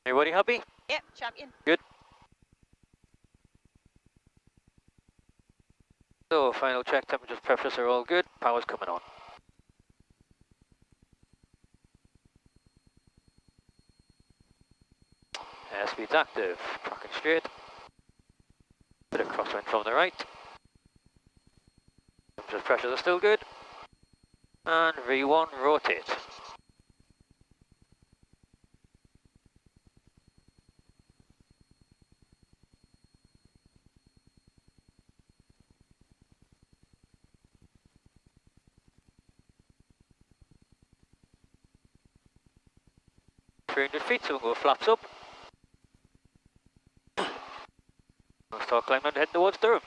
Everybody happy? Yep, champion. Good. So, final check, temperatures, pressures are all good. Power's coming on. Airspeed's active. Tracking straight. Bit of crosswind from the right. Temperatures, pressures are still good. And V1, rotate. .300 feet, so we'll go flaps up. We'll start climbing and head towards Durham.